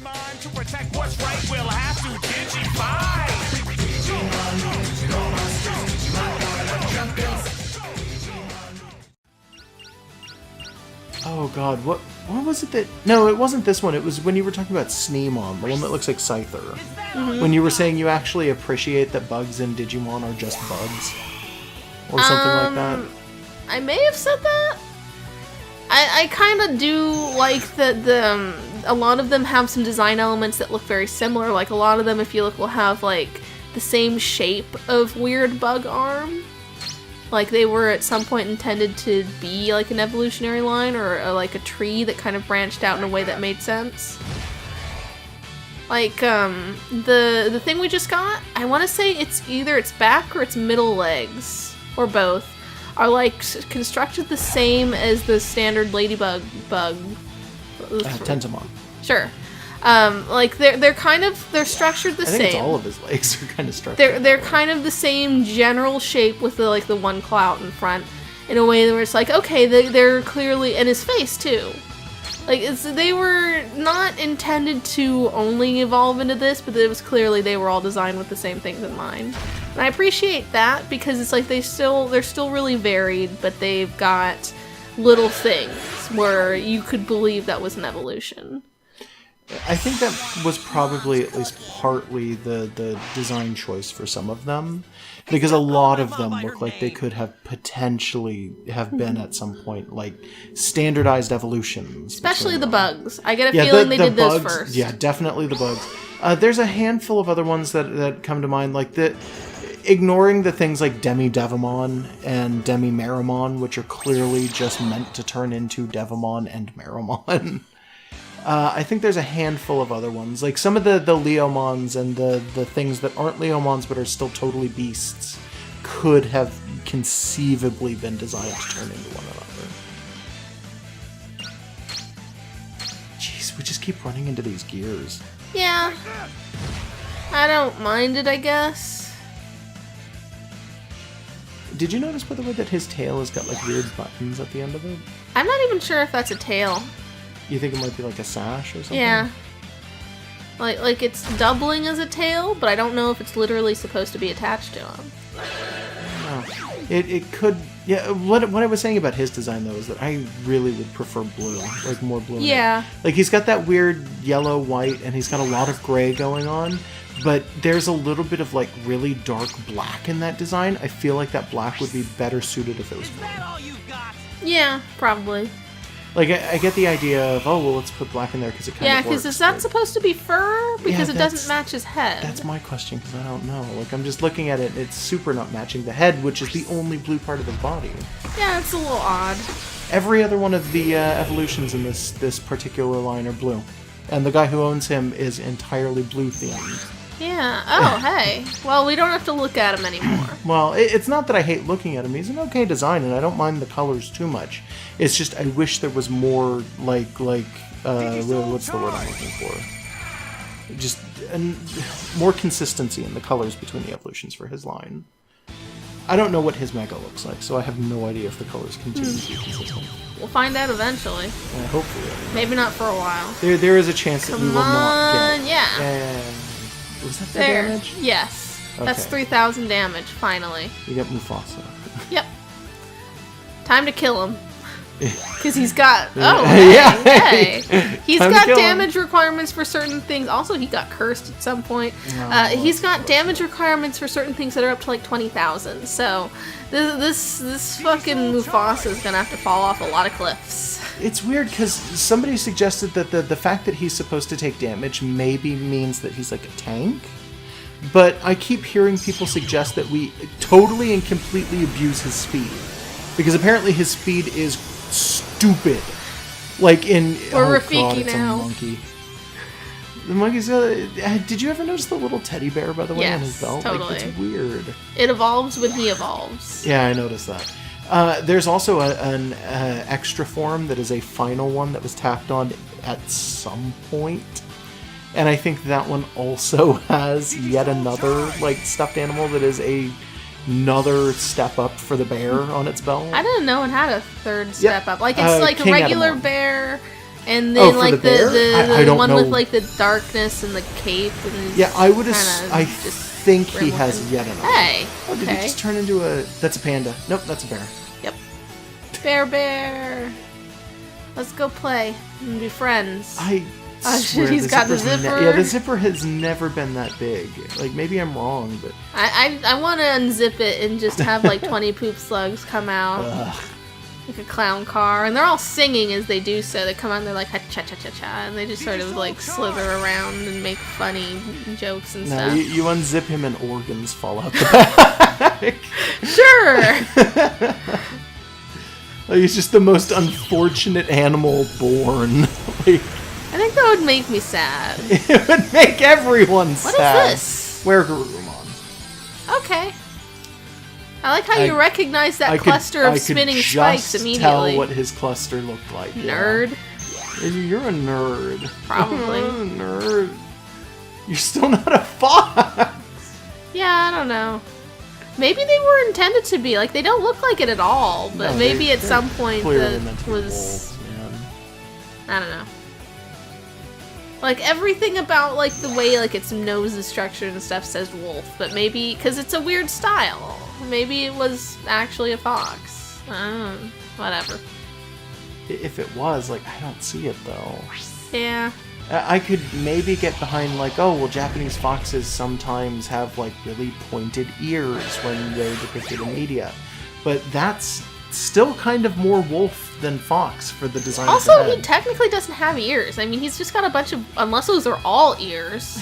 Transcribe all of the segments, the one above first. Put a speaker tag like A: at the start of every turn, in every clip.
A: Digimon to protect what's right, we'll have to Digify.
B: Oh god, what was it that... No, it wasn't this one. It was when you were talking about Sneemon, the one that looks like Scyther. Mm-hmm. When you were saying you actually appreciate that bugs in Digimon are just bugs. Or something like that.
C: I may have said that. I kind of do like that a lot of them have some design elements that look very similar. Like a lot of them, if you look, will have like the same shape of weird bug arm. Like they were at some point intended to be like an evolutionary line or like a tree that kind of branched out in a way that made sense. Like the thing we just got, I want to say it's either its back or its middle legs or both are like constructed the same as the standard ladybug bug.
B: Tentamon.
C: Sure. Like they're structured the same.
B: I think it's all of his legs are kind of structured.
C: They're kind of the same general shape with the like the one claw out in front, in a way where it's like, okay, they're clearly, and his face too. Like they were not intended to only evolve into this, but it was clearly they were all designed with the same things in mind. And I appreciate that because it's like they're still really varied, but they've got little things where you could believe that was an evolution.
B: I think that was probably at least partly the design choice for some of them, because a lot of them look like they could have potentially have been at some point like standardized evolutions.
C: Especially the bugs. I get a feeling they did
B: bugs,
C: those first.
B: Yeah, definitely the bugs. There's a handful of other ones that come to mind, like ignoring the things like Demi-Devimon and Demi-Meramon, which are clearly just meant to turn into Devimon and Meramon. I think there's a handful of other ones, like some of the Leomons and the things that aren't Leomons but are still totally beasts could have conceivably been designed to turn into one another. Jeez, we just keep running into these gears.
C: Yeah. I don't mind it, I guess.
B: Did you notice, by the way, that his tail has got like weird buttons at the end of it?
C: I'm not even sure if that's a tail.
B: You think it might be like a sash or something?
C: Yeah. Like it's doubling as a tail, but I don't know if it's literally supposed to be attached to him.
B: No. It could... Yeah, what I was saying about his design, though, is that I really would prefer blue. Like, more blue.
C: Yeah.
B: Like, he's got that weird yellow-white, and he's got a lot of gray going on, but there's a little bit of, like, really dark black in that design. I feel like that black would be better suited if it was blue.
C: Yeah, probably.
B: Like, I get the idea of, oh, well, let's put black in there because it kind of works.
C: Yeah, because is that supposed to be fur? Because it doesn't match his head.
B: That's my question, because I don't know. Like, I'm just looking at it, it's super not matching the head, which is the only blue part of his body.
C: Yeah, it's a little odd.
B: Every other one of the evolutions in this particular line are blue. And the guy who owns him is entirely blue themed.
C: Yeah. Oh, hey. Well, we don't have to look at him anymore.
B: Well, it's not that I hate looking at him. He's an okay design, and I don't mind the colors too much. It's just I wish there was more, what's the word I'm looking for? Just more consistency in the colors between the evolutions for his line. I don't know what his Mega looks like, so I have no idea if the colors continue to be consistent.
C: We'll find out eventually.
B: Yeah, hopefully.
C: Maybe not for a while.
B: There is a chance that we will not get...
C: Yeah.
B: Was that the damage?
C: Yes.
B: Okay.
C: That's 3,000 damage, finally.
B: You get Mufasa.
C: Yep. Time to kill him. Because he's got... Oh, hey. He's got damage requirements for certain things. Also, he got cursed at some point. He's got damage requirements for certain things that are up to like 20,000. So this fucking Mufasa is going to have to fall off a lot of cliffs.
B: It's weird because somebody suggested that the fact that he's supposed to take damage maybe means that he's like a tank. But I keep hearing people suggest that we totally and completely abuse his speed. Because apparently his speed is stupid. Like in...
C: We're Rafiki now.
B: A monkey. The monkey's... did you ever notice the little teddy bear, by the way, on his belt?
C: Totally.
B: Like, it's weird.
C: It evolves when he evolves.
B: Yeah, I noticed that. There's also an extra form that is a final one that was tacked on at some point. And I think that one also has yet another like stuffed animal that is another step up for the bear on its belt.
C: I didn't know it had a third step up. Like it's like a regular bear And then
B: for
C: like
B: the bear? I
C: the
B: don't
C: one
B: know.
C: with like the darkness and the cape. And
B: Yeah, I would.
C: kinda
B: I
C: just
B: think he
C: grim
B: has
C: looking.
B: yet another.
C: Hey,
B: Oh, did he
C: okay.
B: just turn into a? That's a panda. Nope, that's a bear.
C: Yep. Bear. Let's go play and be friends.
B: I
C: Oh,
B: swear
C: he's got the
B: zipper's
C: zipper.
B: yeah, the zipper has never been that big. Like, maybe I'm wrong, but...
C: I want to unzip it and just have like 20 poop slugs come out.
B: Ugh.
C: Like a clown car. And they're all singing as they do so. They come out and they're like, cha-cha-cha-cha. And they just sort of like slither around and make funny jokes and
B: No,
C: stuff.
B: you unzip him and organs fall out the back.
C: Sure!
B: Like, he's just the most unfortunate animal born. Like,
C: I think that would make me sad.
B: it would make everyone
C: What
B: sad.
C: is this?
B: Wear Garurumon.
C: Okay. I like how you recognize that cluster of spinning spikes immediately.
B: Tell what his cluster looked like.
C: Nerd.
B: Yeah. You're a nerd.
C: Probably.
B: Nerd. You're still not a fox.
C: Yeah, I don't know. Maybe they were intended to be. Like, they don't look like it at all. But
B: No,
C: maybe at
B: they're
C: some point
B: clearly
C: that
B: meant to be
C: was...
B: wolves, man.
C: I don't know. Like, everything about, like, the way, like, its nose is structured and stuff says wolf. But maybe... Because it's a weird style. Maybe it was actually a fox. I don't know. Whatever.
B: If it was, like, I don't see it, though.
C: Yeah.
B: I could maybe get behind, like, oh, well, Japanese foxes sometimes have, like, really pointed ears when they're depicted in media. But that's still kind of more wolf than fox for the design of the
C: Also, he
B: head.
C: technically doesn't have ears. I mean, he's just got a bunch of... Unless those are all ears.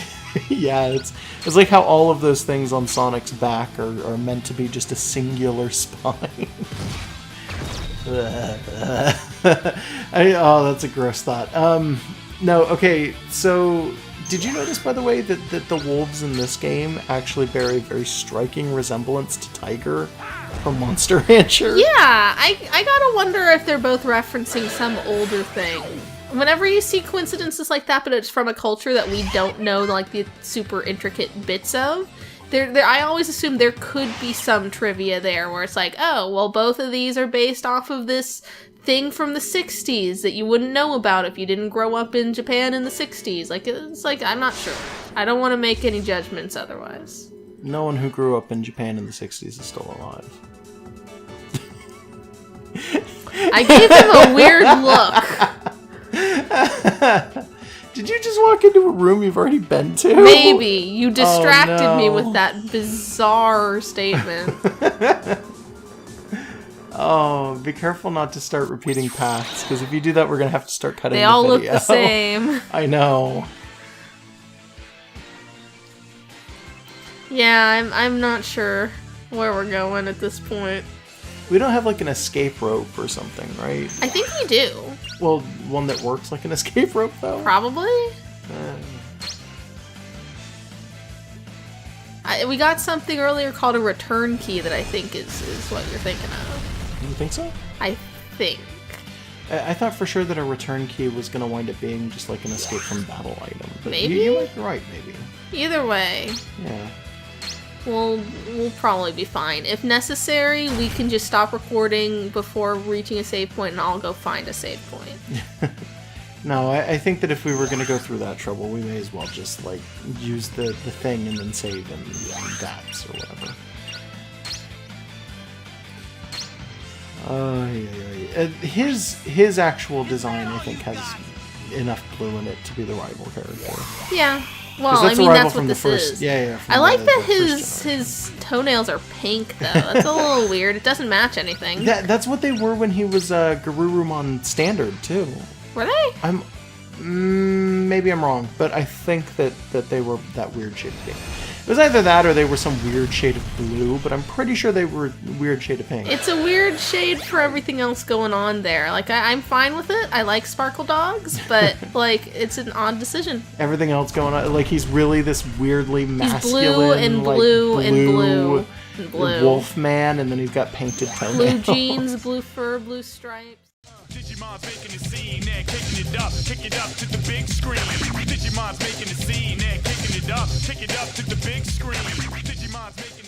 B: Yeah, it's like how all of those things on Sonic's back are meant to be just a singular spine. Oh, that's a gross thought. No, okay, so did you notice, by the way, that the wolves in this game actually bear a very striking resemblance to Tiger from Monster Rancher?
C: Yeah, I gotta wonder if they're both referencing some older thing. Whenever you see coincidences like that, but it's from a culture that we don't know, like, the super intricate bits of, I always assume there could be some trivia there where it's like, oh, well, both of these are based off of this thing from the 60s that you wouldn't know about if you didn't grow up in Japan in the 60s. Like, it's like, I'm not sure. I don't want to make any judgments otherwise.
B: No one who grew up in Japan in the 60s is still alive.
C: I gave him a weird look.
B: Did you just walk into a room you've already been to?
C: Maybe. You distracted me
B: no.
C: with that bizarre statement.
B: Oh, be careful not to start repeating paths, because if you do that, we're going to have to start cutting
C: They
B: the
C: all look
B: video.
C: the same.
B: I know.
C: Yeah, I'm not sure where we're going at this point.
B: We don't have, like, an escape rope or something, right?
C: I think we do.
B: Well, one that works like an escape rope, though?
C: Probably. We got something earlier called a return key that I think is what you're thinking of.
B: You think so?
C: I think.
B: I thought for sure that a return key was going to wind up being just like an escape from battle item. But
C: Maybe?
B: You might be right, maybe.
C: Either way,
B: Yeah.
C: we'll probably be fine. If necessary, we can just stop recording before reaching a save point and I'll go find a save point.
B: No, I think that if we were going to go through that trouble, we may as well just, like, use the thing and then save in DAX or whatever. His actual design, I think, has enough blue in it to be the rival character.
C: Yeah. Well, I
B: that's a
C: mean,
B: rival
C: that's
B: from
C: what
B: the
C: this
B: first-
C: is.
B: yeah, from
C: I like
B: the
C: that
B: first
C: his toenails are pink, though. That's a little weird. It doesn't match anything.
B: That's what they were when he was Garurumon Standard, too.
C: Were they?
B: Maybe I'm wrong, but I think that they were that weird shade of pink. It was either that or they were some weird shade of blue, but I'm pretty sure they were weird shade of pink.
C: It's a weird shade for everything else going on there. Like, I'm fine with it. I like Sparkle Dogs, but, like, it's an odd decision.
B: Everything else going on, like, he's really this weirdly masculine,
C: He's blue and
B: like,
C: blue and blue and blue.
B: wolf man, and then he's got painted toenails.
C: Blue jeans, blue fur, blue stripes.
A: Digimon's making the scene, they're kicking it up to the big screen. Digimon's making the scene, they're kicking it up to the big screen. Digimon's making